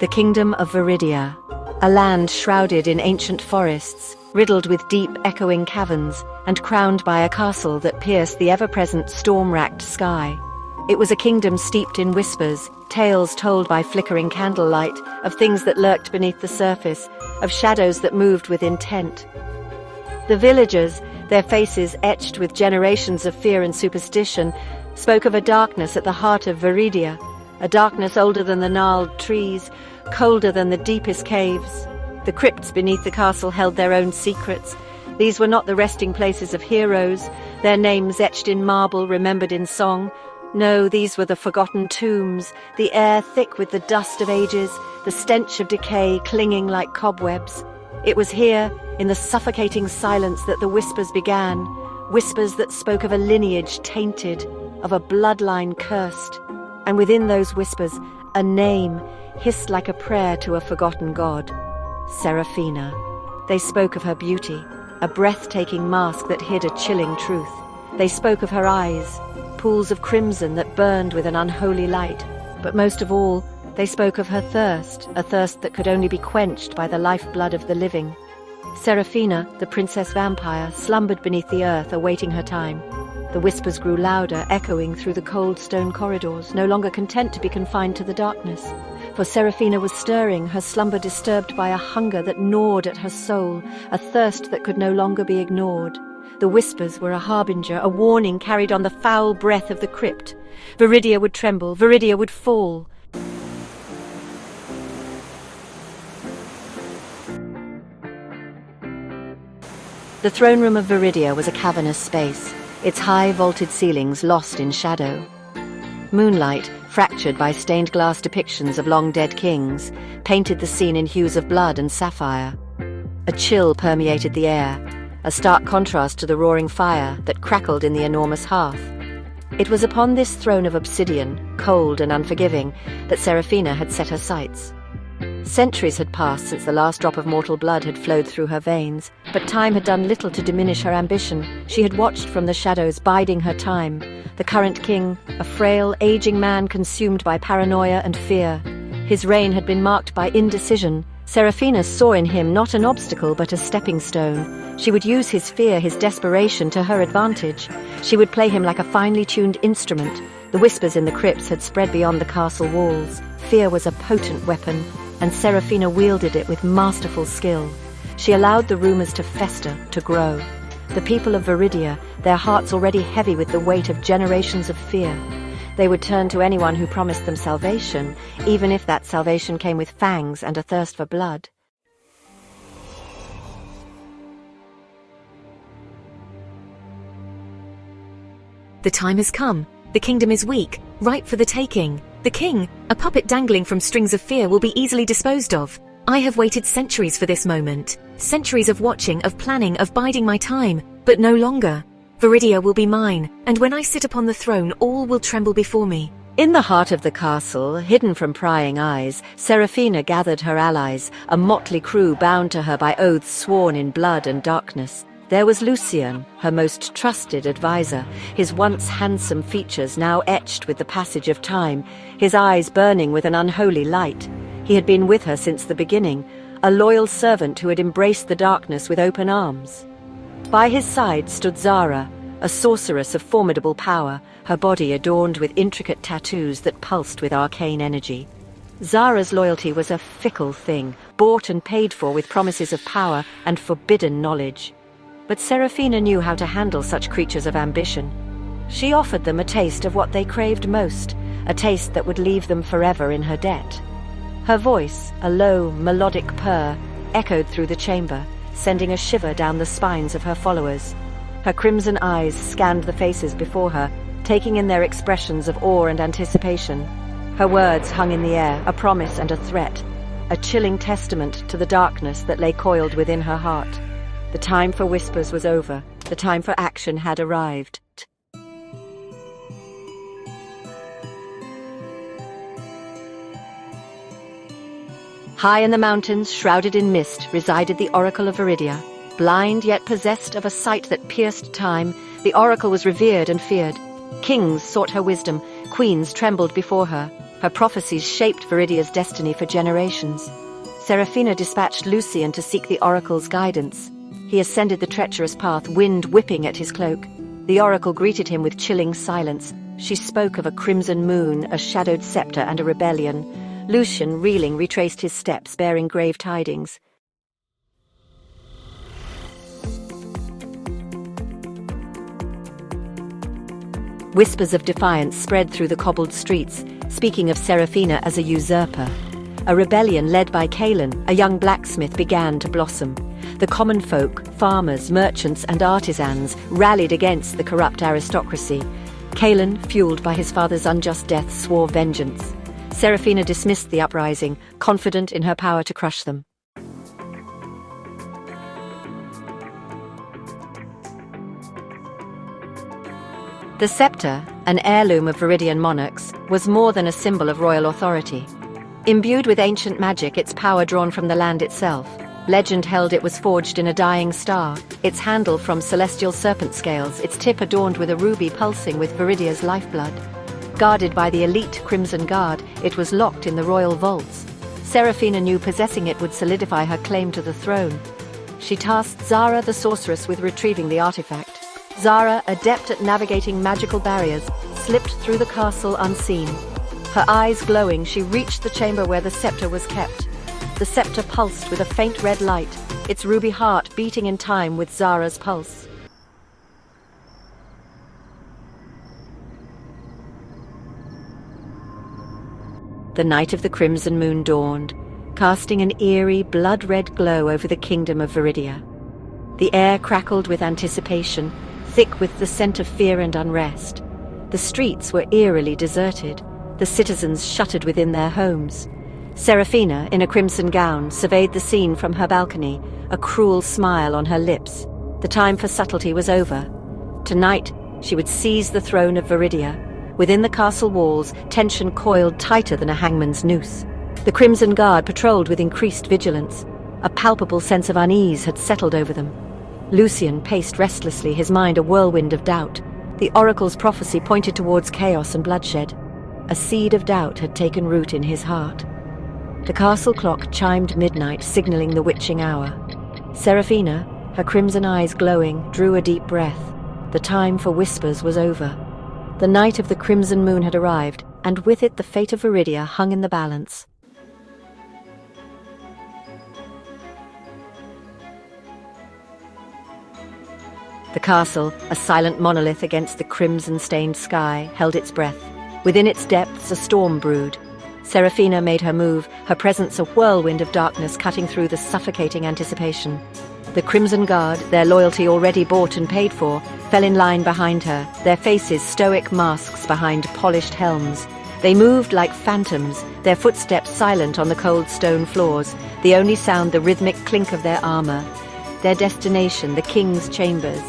The kingdom of Viridia, a land shrouded in ancient forests, riddled with deep, echoing caverns, and crowned by a castle that pierced the ever-present storm-racked sky. It was a kingdom steeped in whispers, tales told by flickering candlelight, of things that lurked beneath the surface, of shadows that moved with intent. The villagers, their faces etched with generations of fear and superstition, spoke of a darkness at the heart of Viridia, a darkness older than the gnarled trees, colder than the deepest caves. The crypts beneath the castle held their own secrets. These were not the resting places of heroes, their names etched in marble, remembered in song. No, these were the forgotten tombs, the air thick with the dust of ages, the stench of decay clinging like cobwebs. It was here, in the suffocating silence, that the whispers began, whispers that spoke of a lineage tainted, of a bloodline cursed. And within those whispers, a name hissed like a prayer to a forgotten god. Seraphina. They spoke of her beauty, a breathtaking mask that hid a chilling truth. They spoke of her eyes, pools of crimson that burned with an unholy light. But most of all, they spoke of her thirst, a thirst that could only be quenched by the lifeblood of the living. Seraphina, the princess vampire, slumbered beneath the earth, awaiting her time. The whispers grew louder, echoing through the cold stone corridors, no longer content to be confined to the darkness. For Seraphina was stirring, her slumber disturbed by a hunger that gnawed at her soul, a thirst that could no longer be ignored. The whispers were a harbinger, a warning carried on the foul breath of the crypt. Viridia would tremble, Viridia would fall. The throne room of Viridia was a cavernous space, its high vaulted ceilings lost in shadow. Moonlight, fractured by stained glass depictions of long-dead kings, painted the scene in hues of blood and sapphire. A chill permeated the air, a stark contrast to the roaring fire that crackled in the enormous hearth. It was upon this throne of obsidian, cold and unforgiving, that Seraphina had set her sights. Centuries had passed since the last drop of mortal blood had flowed through her veins, but time had done little to diminish her ambition. She had watched from the shadows, biding her time. The current king, a frail, aging man consumed by paranoia and fear. His reign had been marked by indecision. Seraphina saw in him not an obstacle but a stepping stone. She would use his fear, his desperation, to her advantage. She would play him like a finely tuned instrument. The whispers in the crypts had spread beyond the castle walls. Fear was a potent weapon, and Seraphina wielded it with masterful skill. She allowed the rumors to fester, to grow. The people of Viridia, their hearts already heavy with the weight of generations of fear. They would turn to anyone who promised them salvation, even if that salvation came with fangs and a thirst for blood. The time has come. The kingdom is weak, ripe for the taking. The king, a puppet dangling from strings of fear, will be easily disposed of. I have waited centuries for this moment. Centuries of watching, of planning, of biding my time, but no longer. Viridia will be mine, and when I sit upon the throne, all will tremble before me. In the heart of the castle, hidden from prying eyes, Seraphina gathered her allies, a motley crew bound to her by oaths sworn in blood and darkness. There was Lucien, her most trusted advisor, his once handsome features now etched with the passage of time, his eyes burning with an unholy light. He had been with her since the beginning, a loyal servant who had embraced the darkness with open arms. By his side stood Zara, a sorceress of formidable power, her body adorned with intricate tattoos that pulsed with arcane energy. Zara's loyalty was a fickle thing, bought and paid for with promises of power and forbidden knowledge. But Seraphina knew how to handle such creatures of ambition. She offered them a taste of what they craved most, a taste that would leave them forever in her debt. Her voice, a low, melodic purr, echoed through the chamber, sending a shiver down the spines of her followers. Her crimson eyes scanned the faces before her, taking in their expressions of awe and anticipation. Her words hung in the air, a promise and a threat, a chilling testament to the darkness that lay coiled within her heart. The time for whispers was over. The time for action had arrived. High in the mountains, shrouded in mist, resided the Oracle of Viridia. Blind yet possessed of a sight that pierced time, the Oracle was revered and feared. Kings sought her wisdom, queens trembled before her. Her prophecies shaped Viridia's destiny for generations. Seraphina dispatched Lucian to seek the oracle's guidance. He ascended the treacherous path, wind whipping at his cloak. The oracle greeted him with chilling silence. She spoke of a crimson moon, a shadowed scepter, and a rebellion. Lucian, reeling, retraced his steps, bearing grave tidings. Whispers of defiance spread through the cobbled streets, speaking of Seraphina as a usurper. A rebellion led by Kalen, a young blacksmith, began to blossom. The common folk, farmers, merchants, and artisans rallied against the corrupt aristocracy. Kalen, fueled by his father's unjust death, swore vengeance. Seraphina dismissed the uprising, confident in her power to crush them. The scepter, an heirloom of Viridian monarchs, was more than a symbol of royal authority. Imbued with ancient magic, its power drawn from the land itself, legend held it was forged in a dying star, its handle from celestial serpent scales, its tip adorned with a ruby pulsing with Viridia's lifeblood. Guarded by the elite Crimson Guard, it was locked in the royal vaults. Seraphina knew possessing it would solidify her claim to the throne. She tasked Zara the sorceress with retrieving the artifact. Zara, adept at navigating magical barriers, slipped through the castle unseen. Her eyes glowing, she reached the chamber where the scepter was kept. The scepter pulsed with a faint red light, its ruby heart beating in time with Zara's pulse. The night of the crimson moon dawned, casting an eerie, blood-red glow over the kingdom of Viridia. The air crackled with anticipation, thick with the scent of fear and unrest. The streets were eerily deserted, the citizens shuttered within their homes. Seraphina, in a crimson gown, surveyed the scene from her balcony, a cruel smile on her lips. The time for subtlety was over. Tonight, she would seize the throne of Viridia. Within the castle walls, tension coiled tighter than a hangman's noose. The Crimson Guard patrolled with increased vigilance. A palpable sense of unease had settled over them. Lucian paced restlessly, his mind a whirlwind of doubt. The oracle's prophecy pointed towards chaos and bloodshed. A seed of doubt had taken root in his heart. The castle clock chimed midnight, signaling the witching hour. Seraphina, her crimson eyes glowing, drew a deep breath. The time for whispers was over. The night of the crimson moon had arrived, and with it the fate of Viridia hung in the balance. The castle, a silent monolith against the crimson-stained sky, held its breath. Within its depths a storm brewed. Seraphina made her move, her presence a whirlwind of darkness cutting through the suffocating anticipation. The Crimson Guard, their loyalty already bought and paid for, fell in line behind her, their faces stoic masks behind polished helms. They moved like phantoms, their footsteps silent on the cold stone floors, the only sound the rhythmic clink of their armor. Their destination, the king's chambers.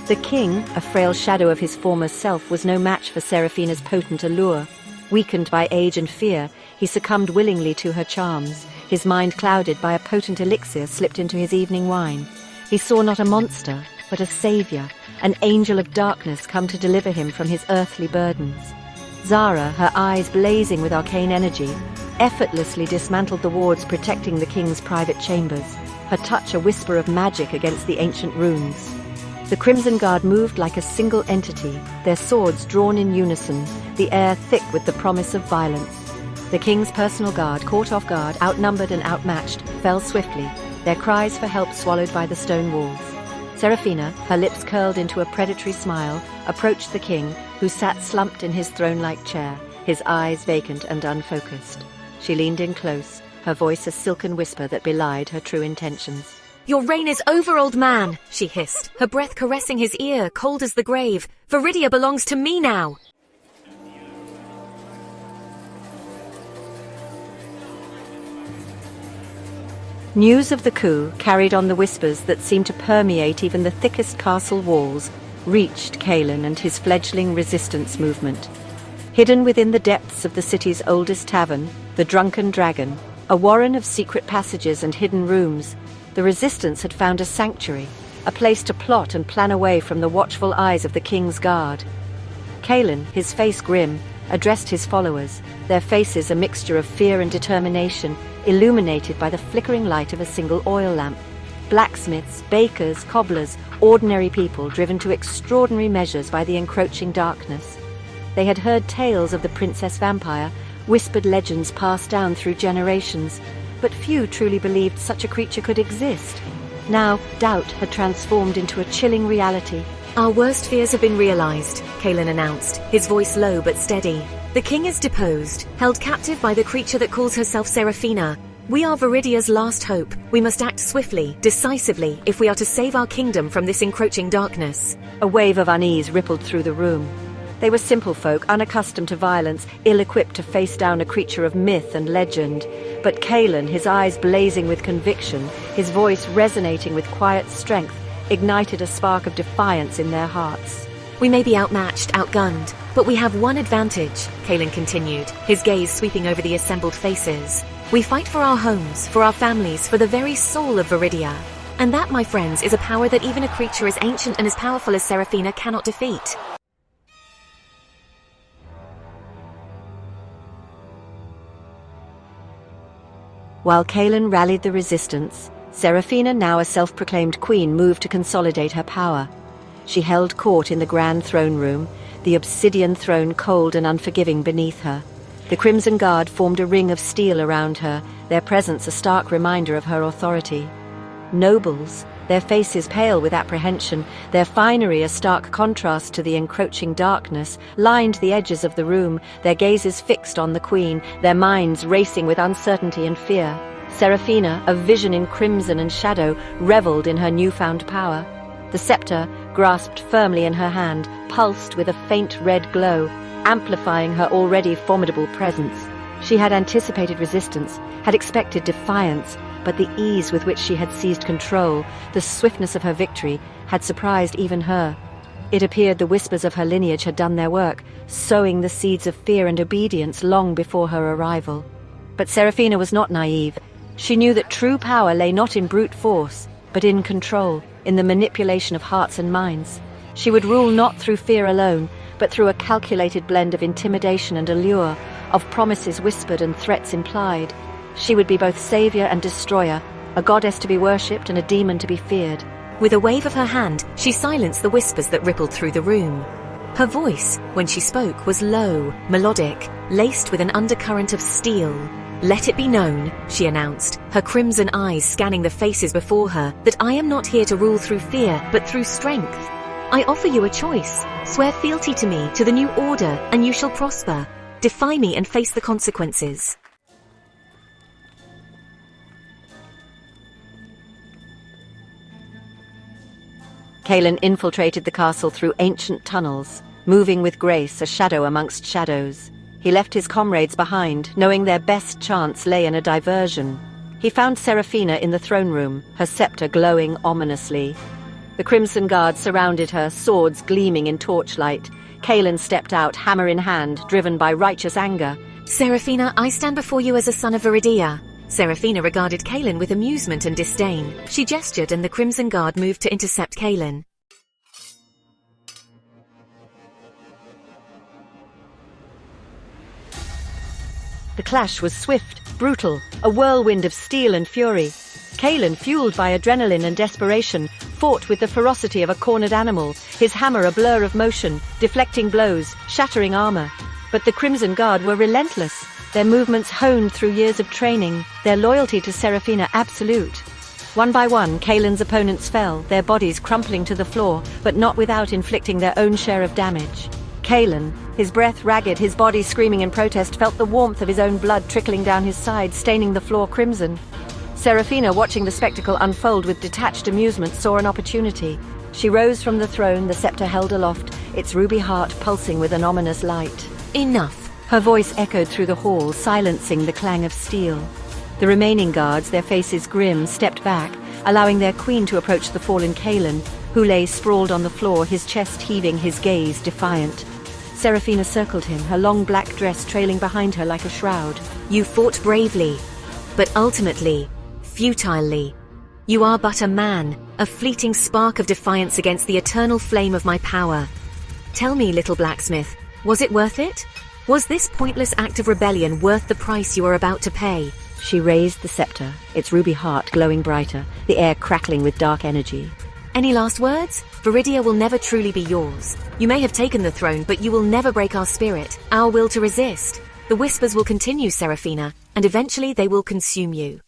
The king, a frail shadow of his former self, was no match for Seraphina's potent allure. Weakened by age and fear, he succumbed willingly to her charms, his mind clouded by a potent elixir slipped into his evening wine. He saw not a monster, but a savior, an angel of darkness come to deliver him from his earthly burdens. Zara, her eyes blazing with arcane energy, effortlessly dismantled the wards protecting the king's private chambers, her touch a whisper of magic against the ancient runes. The Crimson Guard moved like a single entity, their swords drawn in unison, the air thick with the promise of violence. The king's personal guard, caught off guard, outnumbered and outmatched, fell swiftly, their cries for help swallowed by the stone walls. Seraphina, her lips curled into a predatory smile, approached the king, who sat slumped in his throne-like chair, his eyes vacant and unfocused. She leaned in close, her voice a silken whisper that belied her true intentions. "Your reign is over, old man," she hissed, her breath caressing his ear, cold as the grave. "Viridia belongs to me now." News of the coup, carried on the whispers that seemed to permeate even the thickest castle walls, reached Kalen and his fledgling resistance movement. Hidden within the depths of the city's oldest tavern, the Drunken Dragon, a warren of secret passages and hidden rooms, the resistance had found a sanctuary, a place to plot and plan away from the watchful eyes of the king's guard. Kalen, his face grim, addressed his followers, their faces a mixture of fear and determination, illuminated by the flickering light of a single oil lamp. Blacksmiths, bakers, cobblers, ordinary people driven to extraordinary measures by the encroaching darkness. They had heard tales of the princess vampire, whispered legends passed down through generations, but few truly believed such a creature could exist. Now, doubt had transformed into a chilling reality. Our worst fears have been realized, Kalen announced, his voice low but steady. The king is deposed, held captive by the creature that calls herself Seraphina. We are Viridia's last hope. We must act swiftly, decisively, if we are to save our kingdom from this encroaching darkness. A wave of unease rippled through the room. They were simple folk, unaccustomed to violence, ill-equipped to face down a creature of myth and legend. But Kalen, his eyes blazing with conviction, his voice resonating with quiet strength, ignited a spark of defiance in their hearts. We may be outmatched, outgunned, but we have one advantage, Kalen continued, his gaze sweeping over the assembled faces. We fight for our homes, for our families, for the very soul of Viridia. And that, my friends, is a power that even a creature as ancient and as powerful as Seraphina cannot defeat. While Kalen rallied the resistance, Seraphina, now a self-proclaimed queen, moved to consolidate her power. She held court in the grand throne room, the obsidian throne cold and unforgiving beneath her. The Crimson Guard formed a ring of steel around her, their presence a stark reminder of her authority. Nobles, their faces pale with apprehension, their finery a stark contrast to the encroaching darkness, lined the edges of the room, their gazes fixed on the queen, their minds racing with uncertainty and fear. Seraphina, a vision in crimson and shadow, reveled in her newfound power. The scepter, grasped firmly in her hand, pulsed with a faint red glow, amplifying her already formidable presence. She had anticipated resistance, had expected defiance, but the ease with which she had seized control, the swiftness of her victory, had surprised even her. It appeared the whispers of her lineage had done their work, sowing the seeds of fear and obedience long before her arrival. But Seraphina was not naive. She knew that true power lay not in brute force, but in control, in the manipulation of hearts and minds. She would rule not through fear alone, but through a calculated blend of intimidation and allure, of promises whispered and threats implied. She would be both savior and destroyer, a goddess to be worshipped and a demon to be feared. With a wave of her hand, she silenced the whispers that rippled through the room. Her voice, when she spoke, was low, melodic, laced with an undercurrent of steel. Let it be known, she announced, her crimson eyes scanning the faces before her, that I am not here to rule through fear, but through strength. I offer you a choice. Swear fealty to me, to the new order, and you shall prosper. Defy me and face the consequences. Kalen infiltrated the castle through ancient tunnels, moving with grace, a shadow amongst shadows. He left his comrades behind, knowing their best chance lay in a diversion. He found Seraphina in the throne room, her scepter glowing ominously. The Crimson Guard surrounded her, swords gleaming in torchlight. Kalen stepped out, hammer in hand, driven by righteous anger. Seraphina, I stand before you as a son of Viridia. Seraphina regarded Kalen with amusement and disdain. She gestured and the Crimson Guard moved to intercept Kalen. The clash was swift, brutal, a whirlwind of steel and fury. Kalen, fueled by adrenaline and desperation, fought with the ferocity of a cornered animal, his hammer a blur of motion, deflecting blows, shattering armor. But the Crimson Guard were relentless, their movements honed through years of training, their loyalty to Seraphina absolute. One by one, Kalen's opponents fell, their bodies crumpling to the floor, but not without inflicting their own share of damage. Kalen, his breath ragged, his body screaming in protest, felt the warmth of his own blood trickling down his side, staining the floor crimson. Seraphina, watching the spectacle unfold with detached amusement, saw an opportunity. She rose from the throne, the scepter held aloft, its ruby heart pulsing with an ominous light. Enough! Her voice echoed through the hall, silencing the clang of steel. The remaining guards, their faces grim, stepped back, allowing their queen to approach the fallen Kalen, who lay sprawled on the floor, his chest heaving, his gaze defiant. Seraphina circled him, her long black dress trailing behind her like a shroud. You fought bravely, but ultimately, futilely. You are but a man, a fleeting spark of defiance against the eternal flame of my power. Tell me, little blacksmith, was it worth it? Was this pointless act of rebellion worth the price you are about to pay? She raised the scepter, its ruby heart glowing brighter, the air crackling with dark energy. Any last words? Viridia will never truly be yours. You may have taken the throne, but you will never break our spirit, our will to resist. The whispers will continue, Seraphina, and eventually they will consume you.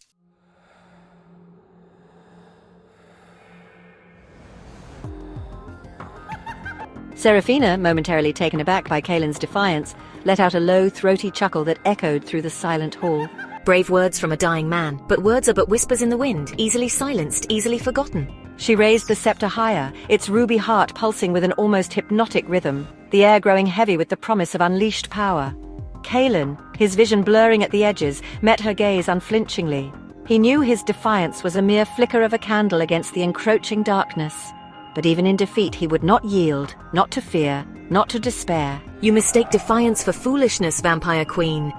Seraphina, momentarily taken aback by Kaelin's defiance, let out a low, throaty chuckle that echoed through the silent hall. Brave words from a dying man, but words are but whispers in the wind, easily silenced, easily forgotten. She raised the scepter higher, its ruby heart pulsing with an almost hypnotic rhythm, the air growing heavy with the promise of unleashed power. Kaelin, his vision blurring at the edges, met her gaze unflinchingly. He knew his defiance was a mere flicker of a candle against the encroaching darkness. But even in defeat he would not yield, not to fear, not to despair. You mistake defiance for foolishness, Vampire Queen.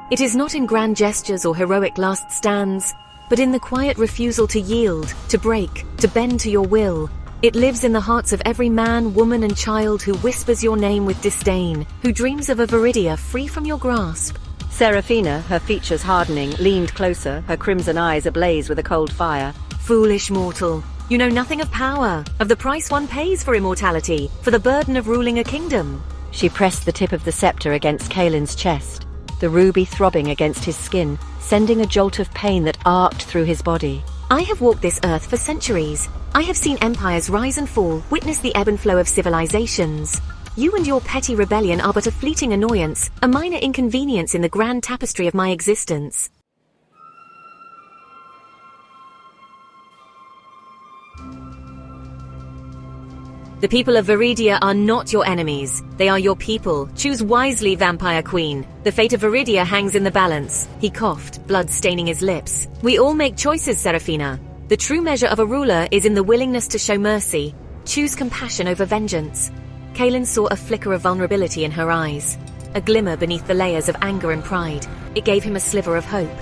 It is not in grand gestures or heroic last stands, but in the quiet refusal to yield, to break, to bend to your will. It lives in the hearts of every man, woman and child who whispers your name with disdain, who dreams of a Viridia free from your grasp. Seraphina, her features hardening, leaned closer, her crimson eyes ablaze with a cold fire. Foolish mortal. You know nothing of power, of the price one pays for immortality, for the burden of ruling a kingdom. She pressed the tip of the scepter against Kaelin's chest, the ruby throbbing against his skin, sending a jolt of pain that arced through his body. I have walked this earth for centuries. I have seen empires rise and fall, witnessed the ebb and flow of civilizations. You and your petty rebellion are but a fleeting annoyance, a minor inconvenience in the grand tapestry of my existence. The people of Viridia are not your enemies. They are your people. Choose wisely, Vampire Queen. The fate of Viridia hangs in the balance. He coughed, blood staining his lips. We all make choices, Seraphina. The true measure of a ruler is in the willingness to show mercy. Choose compassion over vengeance. Kaelin saw a flicker of vulnerability in her eyes, a glimmer beneath the layers of anger and pride. It gave him a sliver of hope.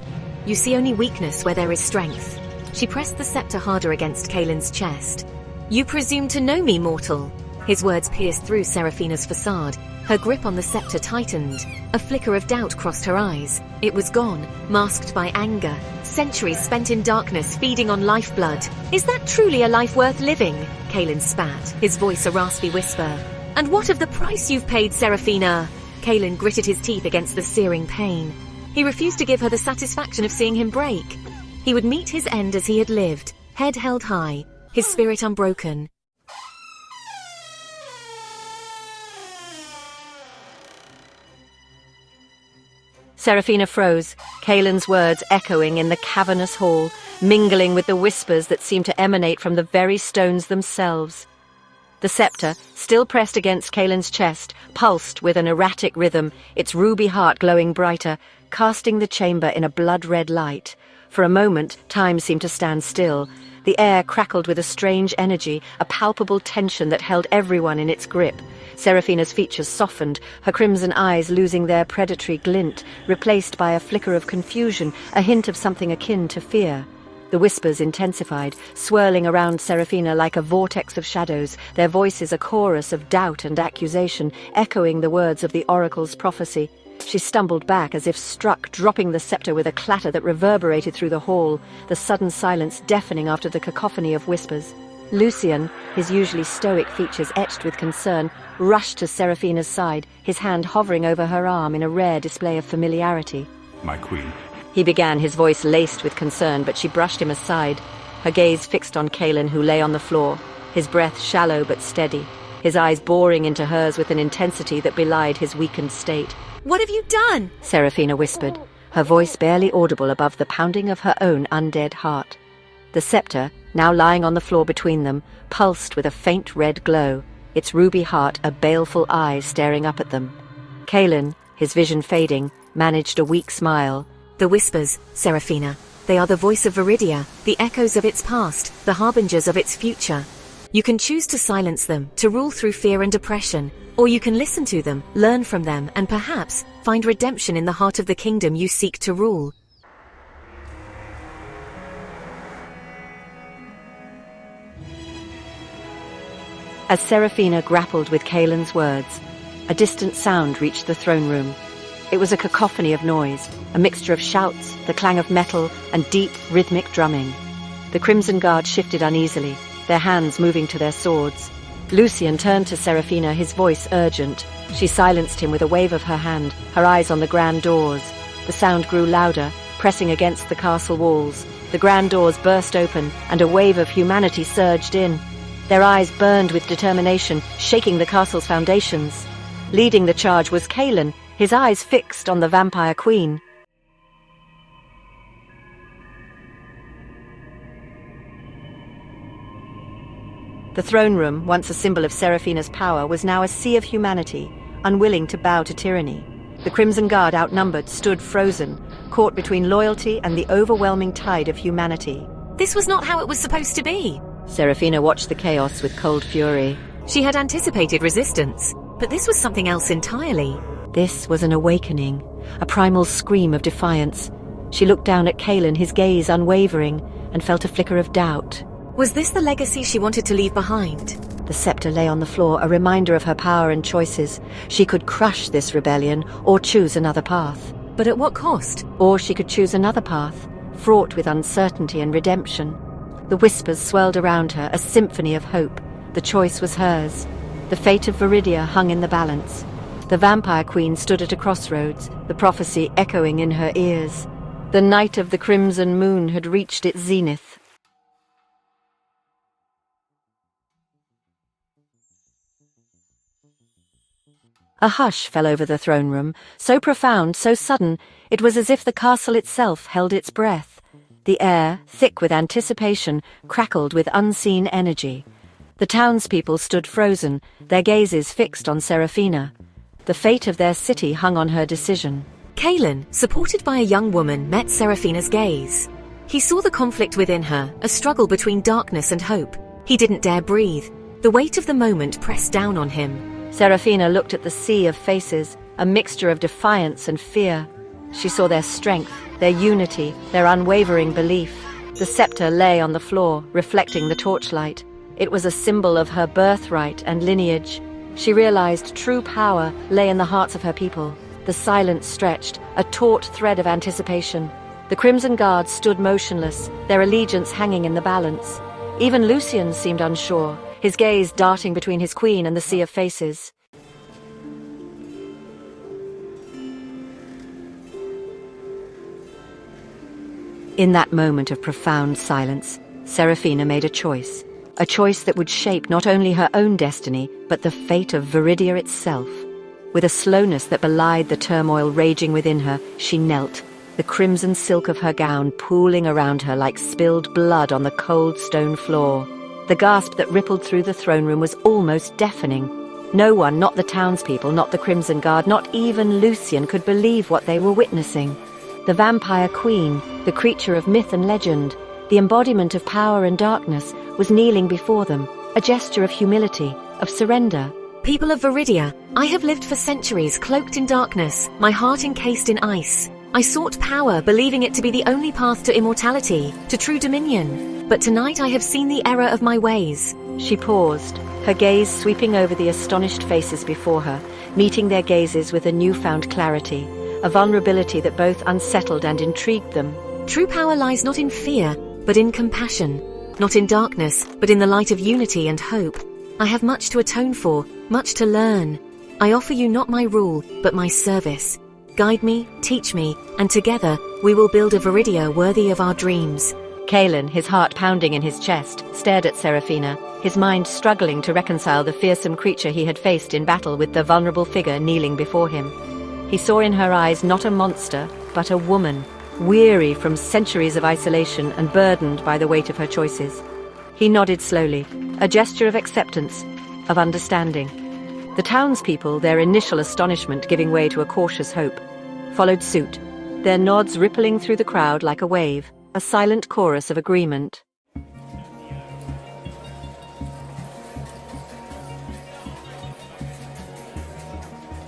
You see only weakness where there is strength. She pressed the scepter harder against Kaelin's chest. You presume to know me, mortal. His words pierced through Seraphina's facade. Her grip on the scepter tightened. A flicker of doubt crossed her eyes. It was gone, masked by anger. Centuries spent in darkness, feeding on lifeblood. Is that truly a life worth living? Kaelin spat, his voice a raspy whisper. And what of the price you've paid, Seraphina? Kaelin gritted his teeth against the searing pain. He refused to give her the satisfaction of seeing him break. He would meet his end as he had lived, head held high, his spirit unbroken. Seraphina froze, Kaelin's words echoing in the cavernous hall, mingling with the whispers that seemed to emanate from the very stones themselves. The scepter, still pressed against Kaelin's chest, pulsed with an erratic rhythm, its ruby heart glowing brighter, casting the chamber in a blood-red light. For a moment, time seemed to stand still. The air crackled with a strange energy, a palpable tension that held everyone in its grip. Seraphina's features softened, her crimson eyes losing their predatory glint, replaced by a flicker of confusion, a hint of something akin to fear. The whispers intensified, swirling around Seraphina like a vortex of shadows, their voices a chorus of doubt and accusation, echoing the words of the oracle's prophecy. She stumbled back as if struck, dropping the scepter with a clatter that reverberated through the hall, the sudden silence deafening after the cacophony of whispers. Lucian, his usually stoic features etched with concern, rushed to Seraphina's side, his hand hovering over her arm in a rare display of familiarity. My queen. He began, his voice laced with concern, but she brushed him aside, her gaze fixed on Kaelin, who lay on the floor, his breath shallow but steady, his eyes boring into hers with an intensity that belied his weakened state. What have you done? Seraphina whispered, her voice barely audible above the pounding of her own undead heart. The scepter, now lying on the floor between them, pulsed with a faint red glow, its ruby heart a baleful eye staring up at them. Kaelin, his vision fading, managed a weak smile. The whispers, Seraphina. They are the voice of Viridia, the echoes of its past, the harbingers of its future. You can choose to silence them, to rule through fear and oppression, or you can listen to them, learn from them, and perhaps find redemption in the heart of the kingdom you seek to rule. As Seraphina grappled with Kaelin's words, a distant sound reached the throne room, It was a cacophony of noise, a mixture of shouts, the clang of metal, and deep, rhythmic drumming. The Crimson Guard shifted uneasily, their hands moving to their swords. Lucian turned to Seraphina, his voice urgent. She silenced him with a wave of her hand, her eyes on the grand doors. The sound grew louder, pressing against the castle walls. The grand doors burst open, and a wave of humanity surged in. Their eyes burned with determination, shaking the castle's foundations. Leading the charge was Kalen, his eyes fixed on the vampire queen. The throne room, once a symbol of Seraphina's power, was now a sea of humanity, unwilling to bow to tyranny. The Crimson Guard, outnumbered, stood frozen, caught between loyalty and the overwhelming tide of humanity. This was not how it was supposed to be. Seraphina watched the chaos with cold fury. She had anticipated resistance, but this was something else entirely. This was an awakening, a primal scream of defiance. She looked down at Kalen, his gaze unwavering, and felt a flicker of doubt. Was this the legacy she wanted to leave behind? The scepter lay on the floor, a reminder of her power and choices. She could crush this rebellion, or choose another path. But at what cost? Or she could choose another path, fraught with uncertainty and redemption. The whispers swirled around her, a symphony of hope. The choice was hers. The fate of Viridia hung in the balance. The vampire queen stood at a crossroads, the prophecy echoing in her ears. The night of the crimson moon had reached its zenith. A hush fell over the throne room, so profound, so sudden, it was as if the castle itself held its breath. The air, thick with anticipation, crackled with unseen energy. The townspeople stood frozen, their gazes fixed on Seraphina. The fate of their city hung on her decision. Kalen, supported by a young woman, met Seraphina's gaze. He saw the conflict within her, a struggle between darkness and hope. He didn't dare breathe. The weight of the moment pressed down on him. Seraphina looked at the sea of faces, a mixture of defiance and fear. She saw their strength, their unity, their unwavering belief. The scepter lay on the floor, reflecting the torchlight. It was a symbol of her birthright and lineage. She realized true power lay in the hearts of her people. The silence stretched, a taut thread of anticipation. The Crimson Guard stood motionless, their allegiance hanging in the balance. Even Lucian seemed unsure, his gaze darting between his queen and the sea of faces. In that moment of profound silence, Seraphina made a choice that would shape not only her own destiny, but the fate of Viridia itself. With a slowness that belied the turmoil raging within her, she knelt, the crimson silk of her gown pooling around her like spilled blood on the cold stone floor. The gasp that rippled through the throne room was almost deafening. No one, not the townspeople, not the Crimson Guard, not even Lucian, could believe what they were witnessing. The vampire queen, the creature of myth and legend, the embodiment of power and darkness, was kneeling before them, a gesture of humility, of surrender. People of Viridia, I have lived for centuries cloaked in darkness, my heart encased in ice. I sought power, believing it to be the only path to immortality, to true dominion. But tonight I have seen the error of my ways. She paused, her gaze sweeping over the astonished faces before her, meeting their gazes with a newfound clarity, a vulnerability that both unsettled and intrigued them. True power lies not in fear, but in compassion. Not in darkness, but in the light of unity and hope. I have much to atone for, much to learn. I offer you not my rule, but my service. Guide me, teach me, and together we will build a Viridia worthy of our dreams. Kalen, his heart pounding in his chest, stared at Seraphina, his mind struggling to reconcile the fearsome creature he had faced in battle with the vulnerable figure kneeling before him. He saw in her eyes not a monster, but a woman, weary from centuries of isolation and burdened by the weight of her choices. He nodded slowly, a gesture of acceptance, of understanding. The townspeople, their initial astonishment giving way to a cautious hope, followed suit, their nods rippling through the crowd like a wave, a silent chorus of agreement.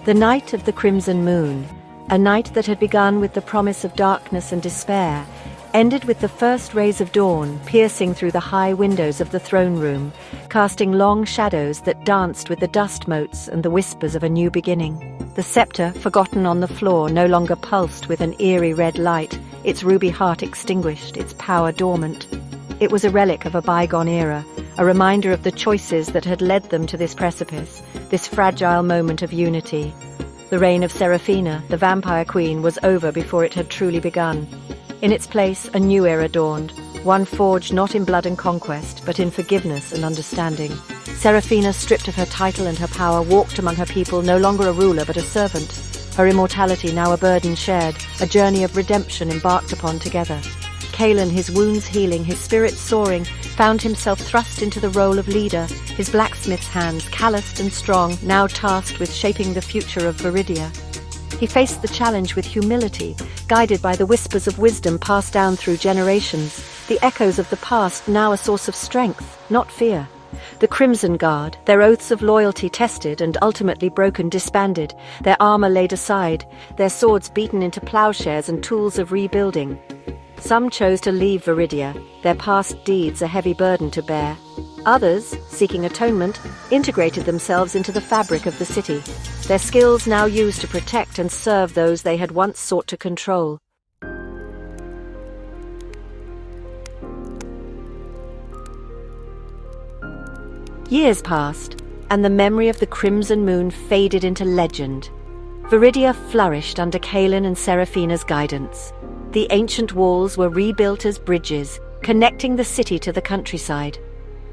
The night of the crimson moon, a night that had begun with the promise of darkness and despair, ended with the first rays of dawn piercing through the high windows of the throne room, casting long shadows that danced with the dust motes and the whispers of a new beginning. The scepter, forgotten on the floor, no longer pulsed with an eerie red light, its ruby heart extinguished, its power dormant. It was a relic of a bygone era, a reminder of the choices that had led them to this precipice, this fragile moment of unity. The reign of Seraphina, the vampire queen, was over before it had truly begun. In its place, a new era dawned, one forged not in blood and conquest, but in forgiveness and understanding. Seraphina, stripped of her title and her power, walked among her people, no longer a ruler but a servant. Her immortality now a burden shared, a journey of redemption embarked upon together. Kalen, his wounds healing, his spirit soaring, found himself thrust into the role of leader, his blacksmith's hands, calloused and strong, now tasked with shaping the future of Viridia. He faced the challenge with humility, guided by the whispers of wisdom passed down through generations, the echoes of the past now a source of strength, not fear. The Crimson Guard, their oaths of loyalty tested and ultimately broken, disbanded, their armor laid aside, their swords beaten into plowshares and tools of rebuilding. Some chose to leave Viridia, their past deeds a heavy burden to bear. Others, seeking atonement, integrated themselves into the fabric of the city, their skills now used to protect and serve those they had once sought to control. Years passed, and the memory of the Crimson Moon faded into legend. Viridia flourished under Kalen and Seraphina's guidance. The ancient walls were rebuilt as bridges, connecting the city to the countryside.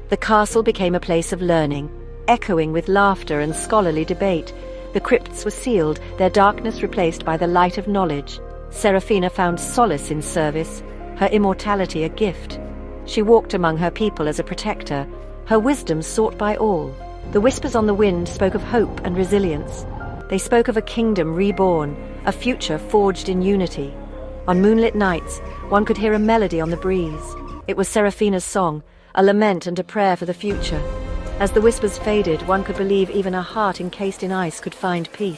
The castle became a place of learning, echoing with laughter and scholarly debate. The crypts were sealed, their darkness replaced by the light of knowledge. Seraphina found solace in service, her immortality a gift. She walked among her people as a protector, her wisdom sought by all. The whispers on the wind spoke of hope and resilience. They spoke of a kingdom reborn, a future forged in unity. On moonlit nights, one could hear a melody on the breeze. It was Seraphina's song, a lament and a prayer for the future. As the whispers faded, one could believe even a heart encased in ice could find peace.